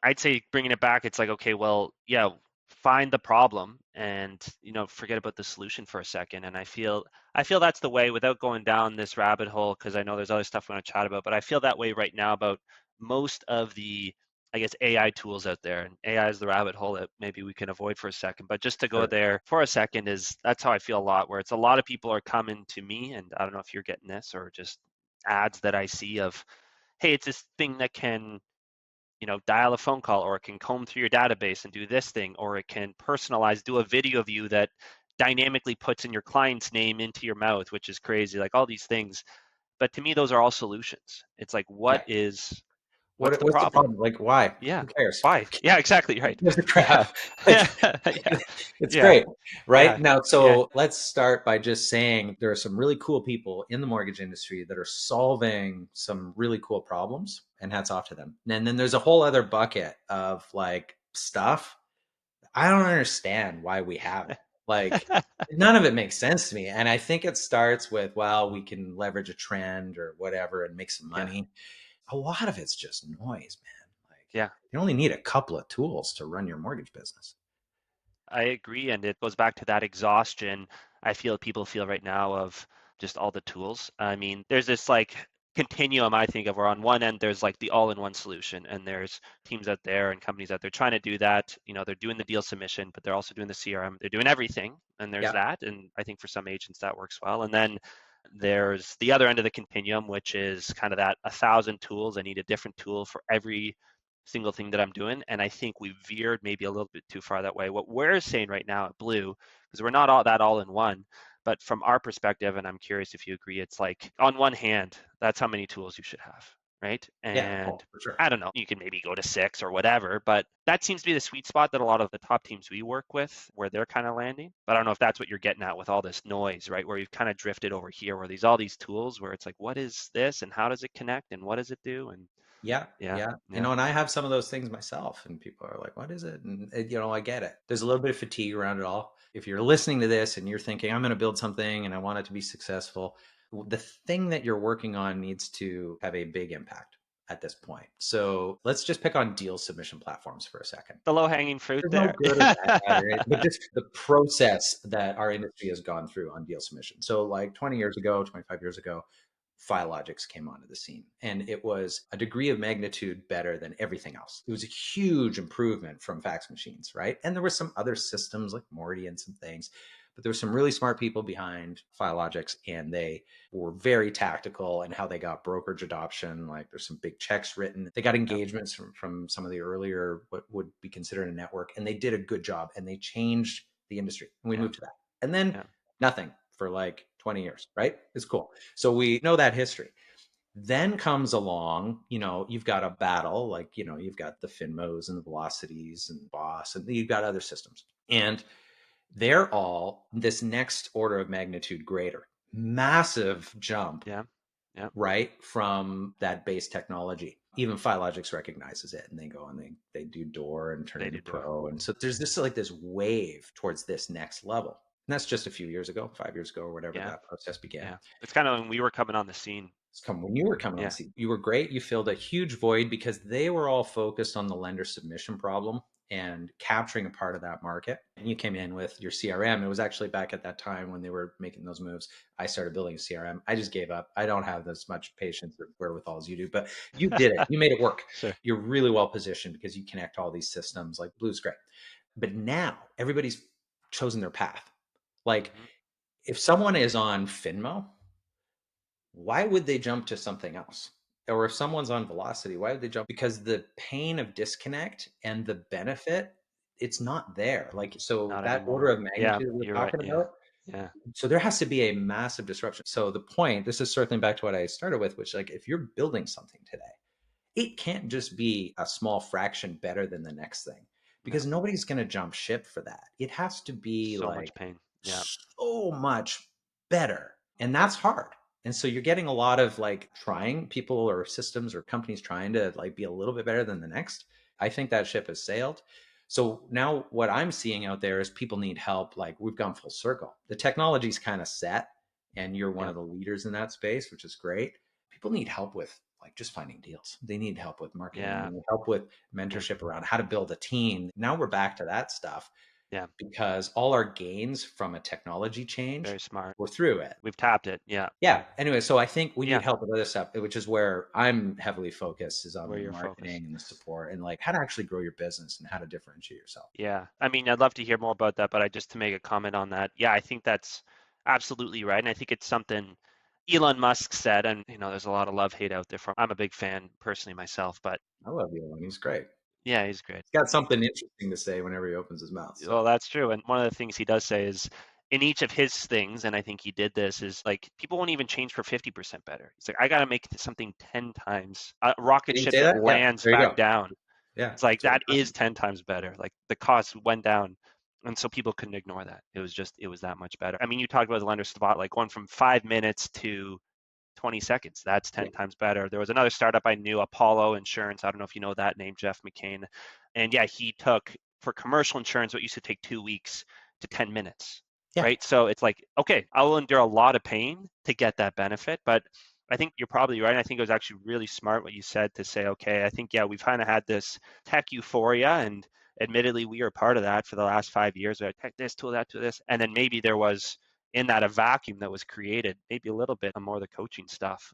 I'd say bringing it back, it's like, okay, well, yeah, find the problem and, forget about the solution for a second. And I feel that's the way without going down this rabbit hole, because I know there's other stuff we want to chat about, but I feel that way right now about most of the, I guess, AI tools out there. And AI is the rabbit hole that maybe we can avoid for a second. But just to go Sure. there for a second that's how I feel a lot, where it's a lot of people are coming to me, and I don't know if you're getting this or just ads that I see of, hey, it's this thing that can dial a phone call, or it can comb through your database and do this thing, or it can personalize, do a video of you that dynamically puts in your client's name into your mouth, which is crazy, like all these things. But to me, those are all solutions. It's like, Yeah. what's the What's the problem? problem? Like, why? Yeah. Who cares? Why? Yeah, exactly. Right. Gives a Yeah. crap. Like, Yeah. it's Yeah. great, right? Yeah. Now, Yeah. so let's start by just saying there are some really cool people in the mortgage industry that are solving some really cool problems, and hats off to them. And then there's a whole other bucket of like stuff I don't understand why we have it. Like, none of it makes sense to me. And I think it starts with, well, we can leverage a trend or whatever and make some Yeah. money. A lot of it's just noise, man. Like, Yeah. you only need a couple of tools to run your mortgage business. I agree, and it goes back to that exhaustion I feel people feel right now of just all the tools. I mean, there's this like continuum I think of, where on one end there's like the all-in-one solution, and there's teams out there and companies out there trying to do that. They're doing the deal submission, but they're also doing the CRM. They're doing everything, and there's Yeah. that. And I think for some agents that works well. And then there's the other end of the continuum, which is kind of that 1,000 tools. I need a different tool for every single thing that I'm doing. And I think we veered maybe a little bit too far that way. What we're saying right now at Blue, because we're not all in one, but from our perspective, and I'm curious if you agree, it's like on one hand, that's how many tools you should have, right? Yeah. And Oh, for sure. I don't know, you can maybe go to 6 or whatever, but that seems to be the sweet spot that a lot of the top teams we work with, where they're kind of landing. But I don't know if that's what you're getting at with all this noise, right? Where you've kind of drifted over here, where all these tools, where it's like, what is this, and how does it connect, and what does it do? And Yeah. yeah, Yeah. yeah, And I have some of those things myself, and people are like, what is it? And, I get it. There's a little bit of fatigue around it all. If you're listening to this and you're thinking, I'm going to build something and I want it to be successful, the thing that you're working on needs to have a big impact at this point. So let's just pick on deal submission platforms for a second. the low hanging fruit There's no there. good or bad, right? But just the process that our industry has gone through on deal submission. So like 20 years ago, 25 years ago, Filogics came onto the scene, and it was a degree of magnitude better than everything else. It was a huge improvement from fax machines, right? And there were some other systems like Morty and some things, but there were some really smart people behind Filogics, and they were very tactical in how they got brokerage adoption. Like, there's some big checks written. They got Yep, engagements from some of the earlier, what would be considered a network, and they did a good job, and they changed the industry. And we yeah, moved to that. And then yeah, nothing for like 20 years, right? It's cool. So we know that history. Then comes along, you've got a battle, like, you've got the Finmos and the Velocities and Boss, and you've got other systems. And they're all this next order of magnitude greater. Massive jump, yeah, yeah. right? From that base technology. Even Filogics recognizes it, and they go and they do Door and turn it They into do it. Pro. And so there's this wave towards this next level. And that's just a few years ago, 5 years ago, or whatever Yeah, that process began. yeah. It's kind of when we were coming on the scene. When you were coming on the Yeah, scene, you were great. You filled a huge void because they were all focused on the lender submission problem and capturing a part of that market. And you came in with your CRM. It was actually back at that time when they were making those moves. I started building a CRM. I just gave up. I don't have as much patience or wherewithal as you do, but you did it. You made it work. sure. You're really well positioned because you connect all these systems. Like, Blue's great. But now everybody's chosen their path. Like, Hmm. if someone is on Finmo, why would they jump to something else? Or if someone's on Velocity, why would they jump? Because the pain of disconnect and the benefit, it's not there. Like, so Not that order anymore. of Yeah, magnitude we're you're right. talking Yeah, about, yeah, so there has to be a massive disruption. So the point, this is circling back to what I started with, which, like, if you're building something today, it can't just be a small fraction better than the next thing, no. because nobody's going to jump ship for that. It has to be So much like pain. Yeah, so much better. And that's hard. And so you're getting a lot of like trying people or systems or companies trying to like be a little bit better than the next. I think that ship has sailed. So now what I'm seeing out there is people need help. Like, we've gone full circle. The technology's kind of set, and you're one yeah, of the leaders in that space, which is great. People need help with like just finding deals. They need help with marketing. Yeah. They need help with Yeah. mentorship around how to build a team. Now we're back to that stuff Yeah. because all our gains from a technology change, Very smart. we're through it. We've tapped it. Yeah. Yeah. Anyway, so I think we Yeah. need help with other stuff, which is where I'm heavily focused is on Where the you're focused. marketing and the support and like how to actually grow your business and how to differentiate yourself. Yeah. I mean, I'd love to hear more about that, but I just to make a comment on that. Yeah, I think that's absolutely right. And I think it's something Elon Musk said, and there's a lot of love hate out there from. I'm a big fan personally myself, but I love Elon. He's great. yeah, he's great. He's got something interesting to say whenever he opens his mouth. Well, So that's true. And one of the things he does say is in each of his things, and I think he did this, is like people won't even change for 50% better. He's like, I got to make something 10 times. A rocket did he ship say that that? Yeah. lands There you back go. down. Yeah. It's like That's what that we're is talking 10 times better. Like the cost went down. And so people couldn't ignore that. It was that much better. I mean, you talked about the lender spot, like going from 5 minutes to 20 seconds. That's about. 10 times better. There was another startup I knew, Apollo Insurance. I don't know if you know that name, Jeff McCain. And yeah, he took for commercial insurance what used to take 2 weeks to 10 minutes, Yeah. right? So it's like, okay, I will endure a lot of pain to get that benefit. But I think you're probably right. I think it was actually really smart what you said to say, okay, I think, yeah, we've kind of had this tech euphoria, and admittedly, we were part of that for the last 5 years. We had tech this, tool that, to this. And then maybe there was in that a vacuum that was created, maybe a little bit more of the coaching stuff